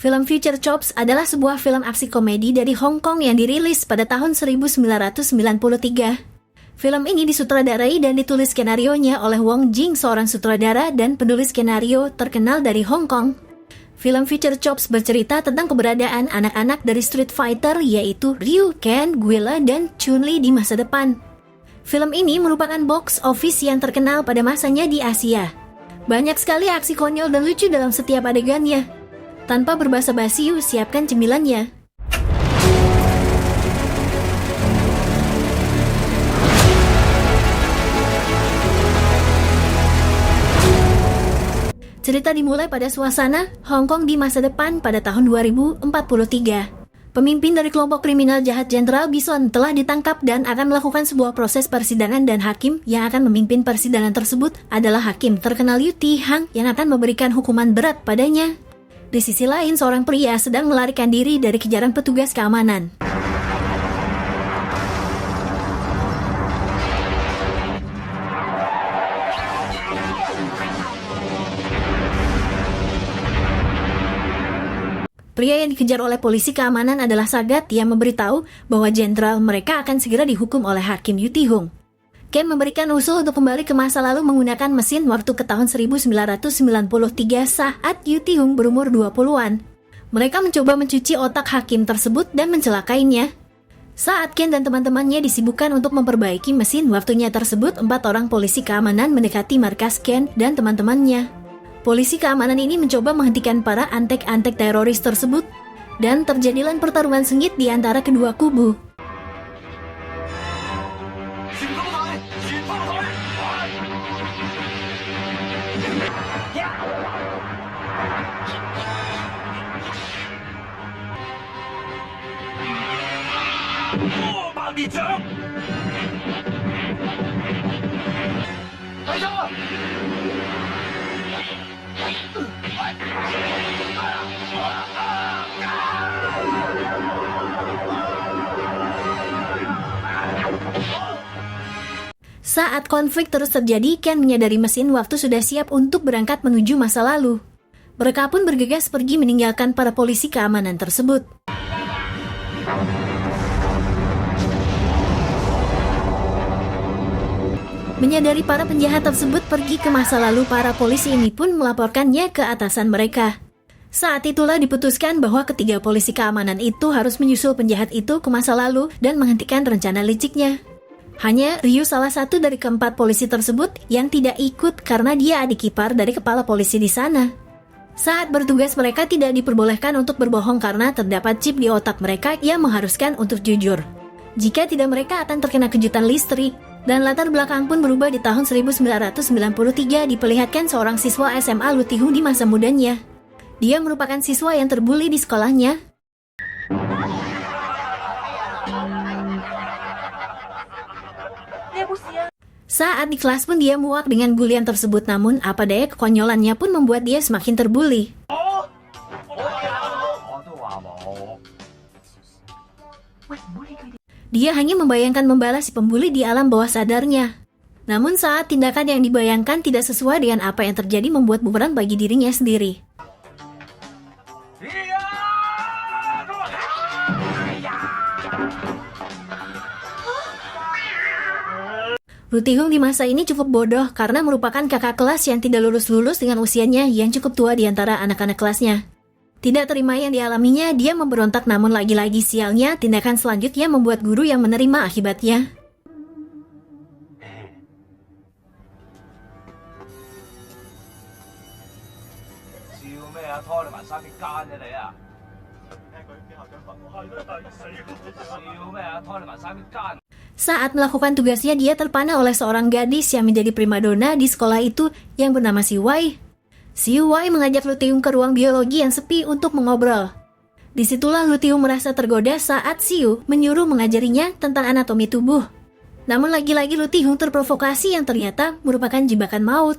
Film Future Chops adalah sebuah film aksi komedi dari Hong Kong yang dirilis pada tahun 1993. Film ini disutradarai dan ditulis skenarionya oleh Wong Jing, seorang sutradara dan penulis skenario terkenal dari Hong Kong. Film Future Chops bercerita tentang keberadaan anak-anak dari Street Fighter, yaitu Ryu, Ken, Guile, dan Chun-Li di masa depan. Film ini merupakan box office yang terkenal pada masanya di Asia. Banyak sekali aksi konyol dan lucu dalam setiap adegannya. Tanpa berbasa-basi, yuk siapkan cemilannya. Cerita dimulai pada suasana Hong Kong di masa depan pada tahun 2043. Pemimpin dari kelompok kriminal jahat Jenderal Bison telah ditangkap dan akan melakukan sebuah proses persidangan, dan hakim yang akan memimpin persidangan tersebut adalah hakim terkenal Yu Ti Hang yang akan memberikan hukuman berat padanya. Di sisi lain, seorang pria sedang melarikan diri dari kejaran petugas keamanan. Pria yang dikejar oleh polisi keamanan adalah Sagat yang memberitahu bahwa jenderal mereka akan segera dihukum oleh hakim Yu Ti Hung. Ken memberikan usul untuk kembali ke masa lalu menggunakan mesin waktu ke tahun 1993 saat Yu Ti Hung berumur 20-an. Mereka mencoba mencuci otak hakim tersebut dan mencelakainya. Saat Ken dan teman-temannya disibukkan untuk memperbaiki mesin waktunya tersebut, 4 orang polisi keamanan mendekati markas Ken dan teman-temannya. Polisi keamanan ini mencoba menghentikan para antek-antek teroris tersebut, dan terjadilah pertarungan sengit di antara kedua kubu. Saat konflik terus terjadi, Ken menyadari mesin waktu sudah siap untuk berangkat menuju masa lalu. Mereka pun bergegas pergi meninggalkan para polisi keamanan tersebut. Menyadari para penjahat tersebut pergi ke masa lalu, para polisi ini pun melaporkannya ke atasan mereka. Saat itulah diputuskan bahwa ketiga polisi keamanan itu harus menyusul penjahat itu ke masa lalu dan menghentikan rencana liciknya. Hanya Ryu, salah satu dari keempat polisi tersebut, yang tidak ikut karena dia adik ipar dari kepala polisi di sana. Saat bertugas, mereka tidak diperbolehkan untuk berbohong karena terdapat chip di otak mereka yang mengharuskan untuk jujur. Jika tidak, mereka akan terkena kejutan listrik. Dan latar belakang pun berubah. Di tahun 1993 diperlihatkan seorang siswa SMA Lu Ti Hung di masa mudanya. Dia merupakan siswa yang terbuli di sekolahnya. Saat di kelas pun dia muak dengan bulian tersebut, namun apa daya kekonyolannya pun membuat dia semakin terbuli. Dia hanya membayangkan membalas si pembuli di alam bawah sadarnya. Namun saat tindakan yang dibayangkan tidak sesuai dengan apa yang terjadi, membuat bumerang bagi dirinya sendiri. Lu Ti Hung di masa ini cukup bodoh karena merupakan kakak kelas yang tidak lulus-lulus dengan usianya yang cukup tua di antara anak-anak kelasnya. Tidak terima yang dialaminya, dia memberontak, namun lagi-lagi sialnya tindakan selanjutnya membuat guru yang menerima akibatnya. Saat melakukan tugasnya, dia terpana oleh seorang gadis yang menjadi primadona di sekolah itu yang bernama Si Wai. Si Wai mengajak Lu Ti Hung ke ruang biologi yang sepi untuk mengobrol. Disitulah Lu Ti Hung merasa tergoda saat Siu menyuruh mengajarinya tentang anatomi tubuh. Namun lagi-lagi Lu Ti Hung terprovokasi yang ternyata merupakan jebakan maut.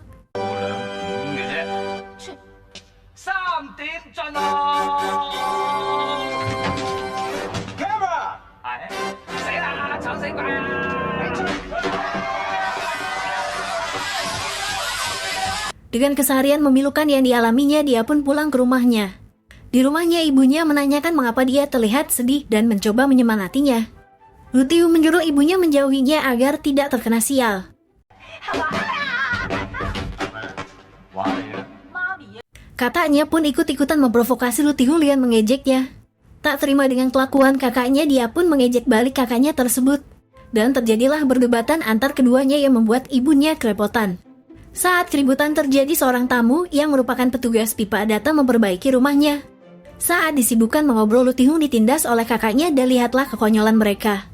Dengan keseharian memilukan yang dialaminya, dia pun pulang ke rumahnya. Di rumahnya ibunya menanyakan mengapa dia terlihat sedih dan mencoba menyemangatinya. Lutiu menyuruh ibunya menjauhinya agar tidak terkena sial. Kakaknya pun ikut-ikutan memprovokasi Lutiu dengan mengejeknya. Tak terima dengan kelakuan kakaknya, dia pun mengejek balik kakaknya tersebut. Dan terjadilah perdebatan antar keduanya yang membuat ibunya kerepotan. Saat keributan terjadi, seorang tamu yang merupakan petugas pipa datang memperbaiki rumahnya. Saat disibukkan mengobrol, Lutiu ditindas oleh kakaknya dan lihatlah kekonyolan mereka.